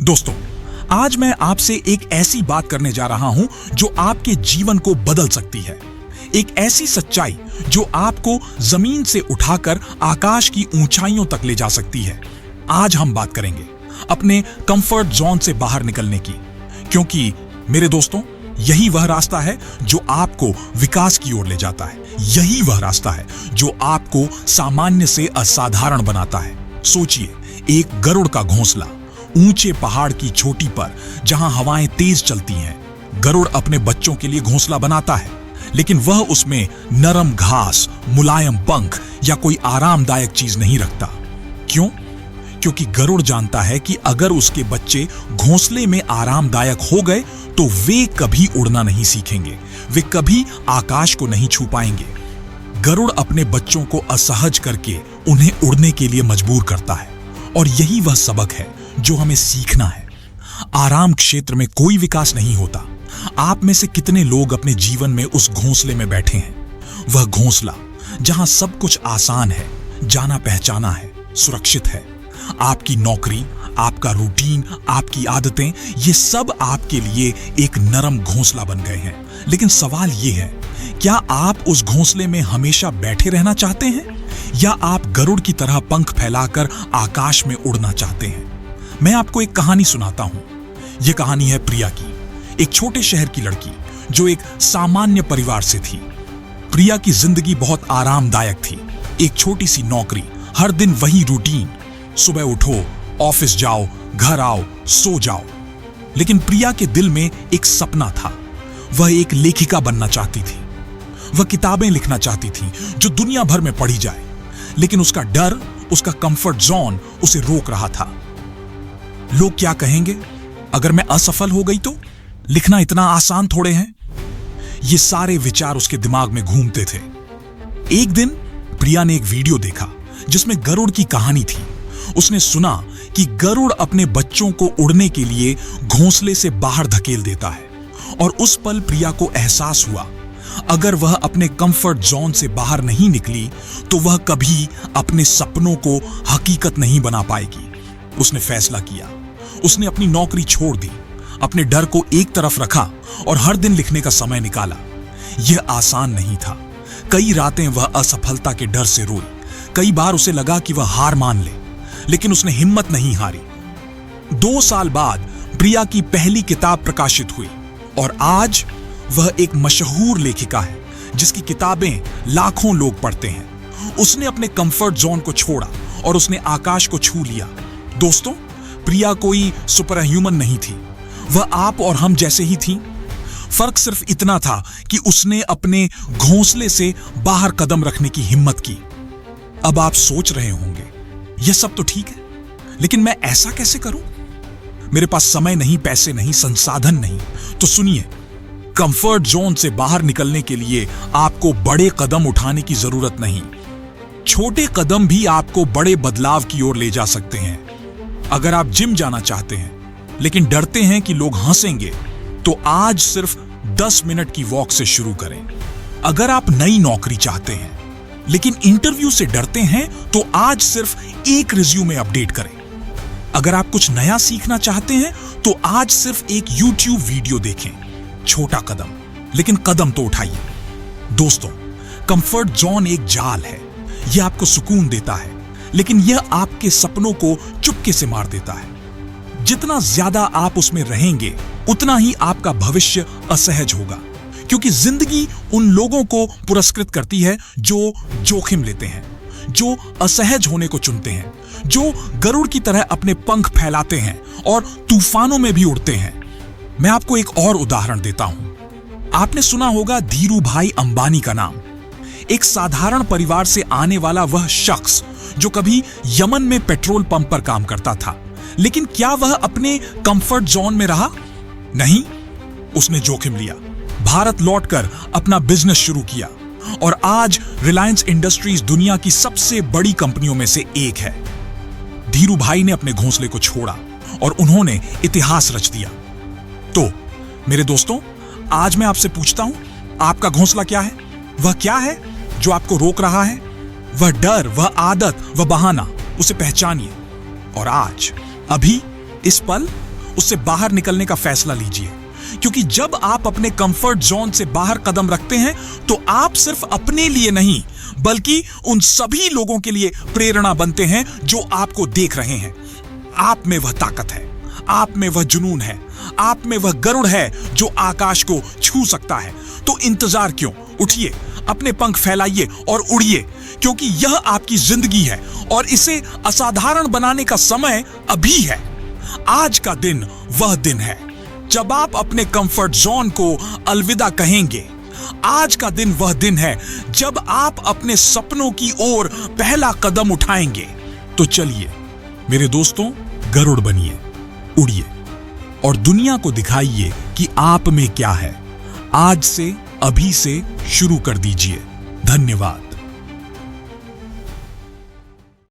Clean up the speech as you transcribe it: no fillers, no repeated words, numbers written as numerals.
दोस्तों, आज मैं आपसे एक ऐसी बात करने जा रहा हूं जो आपके जीवन को बदल सकती है। एक ऐसी सच्चाई जो आपको जमीन से उठाकर आकाश की ऊंचाइयों तक ले जा सकती है। आज हम बात करेंगे अपने कंफर्ट जोन से बाहर निकलने की, क्योंकि मेरे दोस्तों, यही वह रास्ता है जो आपको विकास की ओर ले जाता है। यही वह रास्ता है जो आपको सामान्य से असाधारण बनाता है। सोचिए, एक गरुड़ का घोंसला ऊंचे पहाड़ की चोटी पर, जहां हवाएं तेज चलती हैं। गरुड़ अपने बच्चों के लिए घोंसला बनाता है, लेकिन वह उसमें नरम घास, मुलायम पंख या कोई आरामदायक चीज नहीं रखता। क्यों? क्योंकि गरुड़ जानता है कि अगर उसके बच्चे घोंसले में आरामदायक हो गए तो वे कभी उड़ना नहीं सीखेंगे, वे कभी आकाश को नहीं छू पाएंगे। गरुड़ अपने बच्चों को असहज करके उन्हें उड़ने के लिए मजबूर करता है, और यही वह सबक है जो हमें सीखना है। आराम क्षेत्र में कोई विकास नहीं होता। आप में से कितने लोग अपने जीवन में उस घोंसले में बैठे हैं? वह घोंसला जहां सब कुछ आसान है, जाना पहचाना है, सुरक्षित है। आपकी नौकरी, आपका रूटीन, आपकी आदतें, ये सब आपके लिए एक नरम घोंसला बन गए हैं। लेकिन सवाल ये है, क्या आप उस घोंसले में हमेशा बैठे रहना चाहते हैं, या आप गरुड़ की तरह पंख फैलाकर आकाश में उड़ना चाहते हैं? मैं आपको एक कहानी सुनाता हूं। यह कहानी है प्रिया की, एक छोटे शहर की लड़की जो एक सामान्य परिवार से थी। प्रिया की जिंदगी बहुत आरामदायक थी। एक छोटी सी नौकरी, हर दिन वही रूटीन, सुबह उठो, ऑफिस जाओ, घर आओ, सो जाओ। लेकिन प्रिया के दिल में एक सपना था। वह एक लेखिका बनना चाहती थी। वह किताबें लिखना चाहती थी जो दुनिया भर में पढ़ी जाए, लेकिन उसका डर, उसका कंफर्ट जोन उसे रोक रहा था। लोग क्या कहेंगे अगर मैं असफल हो गई तो? लिखना इतना आसान थोड़े है। ये सारे विचार उसके दिमाग में घूमते थे। एक दिन प्रिया ने एक वीडियो देखा जिसमें गरुड़ की कहानी थी। उसने सुना कि गरुड़ अपने बच्चों को उड़ने के लिए घोंसले से बाहर धकेल देता है, और उस पल प्रिया को एहसास हुआ, अगर वह अपने कंफर्ट जोन से बाहर नहीं निकली तो वह कभी अपने सपनों को हकीकत नहीं बना पाएगी। उसने फैसला किया। उसने अपनी नौकरी छोड़ दी, अपने डर को एक तरफ रखा और हर दिन लिखने का समय निकाला। यह आसान नहीं था। कई रातें वह असफलता के डर से रोई। कई बार उसे लगा कि वह हार मान ले, लेकिन उसने हिम्मत नहीं हारी। 2 साल बाद प्रिया की पहली किताब प्रकाशित हुई, और आज वह एक मशहूर लेखिका है जिसकी किताबें लाखों लोग पढ़ते हैं। उसने अपने कंफर्ट जोन को छोड़ा और उसने आकाश को छू लिया। दोस्तों, प्रिया कोई सुपर ह्यूमन नहीं थी। वह आप और हम जैसे ही थी। फर्क सिर्फ इतना था कि उसने अपने घोंसले से बाहर कदम रखने की हिम्मत की। अब आप सोच रहे होंगे, यह सब तो ठीक है, लेकिन मैं ऐसा कैसे करूं? मेरे पास समय नहीं, पैसे नहीं, संसाधन नहीं। तो सुनिए, कंफर्ट जोन से बाहर निकलने के लिए आपको बड़े कदम उठाने की जरूरत नहीं। छोटे कदम भी आपको बड़े बदलाव की ओर ले जा सकते हैं। अगर आप जिम जाना चाहते हैं लेकिन डरते हैं कि लोग हंसेंगे, तो आज सिर्फ 10 मिनट की वॉक से शुरू करें। अगर आप नई नौकरी चाहते हैं लेकिन इंटरव्यू से डरते हैं, तो आज सिर्फ एक रिज्यूमे अपडेट करें। अगर आप कुछ नया सीखना चाहते हैं तो आज सिर्फ एक YouTube वीडियो देखें। छोटा कदम, लेकिन कदम तो उठाइए। दोस्तों, कंफर्ट जोन एक जाल है। यह आपको सुकून देता है, लेकिन यह आपके सपनों को चुपके से मार देता है। जितना ज्यादा आप उसमें रहेंगे, उतना ही आपका भविष्य असहज होगा, क्योंकि जिंदगी उन लोगों को पुरस्कृत करती है जो जोखिम लेते हैं, जो असहज होने को चुनते हैं, जो गरुड़ की तरह अपने पंख फैलाते हैं और तूफानों में भी उड़ते हैं। मैं आपको एक और उदाहरण देता हूं। आपने सुना होगा धीरू भाई अंबानी का नाम। एक साधारण परिवार से आने वाला वह शख्स जो कभी यमन में पेट्रोल पंप पर काम करता था, लेकिन क्या वह अपने कंफर्ट जोन में रहा? नहीं, उसने जोखिम लिया, भारत लौटकर अपना बिजनेस शुरू किया, और आज रिलायंस इंडस्ट्रीज दुनिया की सबसे बड़ी कंपनियों में से एक है। धीरू भाई ने अपने घोंसले को छोड़ा और उन्होंने इतिहास रच दिया। तो मेरे दोस्तों, आज मैं आपसे पूछता हूं, आपका घोंसला क्या है? वह क्या है जो आपको रोक रहा है? वह डर, वह आदत, वह बहाना, उसे पहचानिए। और आज, अभी, इस पल, उससे बाहर निकलने का फैसला लीजिए, क्योंकि जब आप अपने कंफर्ट जोन से बाहर कदम रखते हैं तो आप सिर्फ अपने लिए नहीं बल्कि उन सभी लोगों के लिए प्रेरणा बनते हैं जो आपको देख रहे हैं। आप में वह ताकत है, आप में वह जुनून है, आप में वह गरुड़ है जो आकाश को छू सकता है। तो इंतजार क्यों, उठिए, अपने पंख फैलाइए और उड़िए, क्योंकि यह आपकी जिंदगी है और इसे असाधारण बनाने का समय अभी है। आज का दिन वह दिन है जब आप अपने कंफर्ट जोन को अलविदा कहेंगे। आज का दिन वह दिन है जब आप अपने सपनों की ओर पहला कदम उठाएंगे। तो चलिए मेरे दोस्तों, गरुड़ बनिए, उड़िए और दुनिया को दिखाइए कि आप में क्या है। आज से, अभी से शुरू कर दीजिए। धन्यवाद।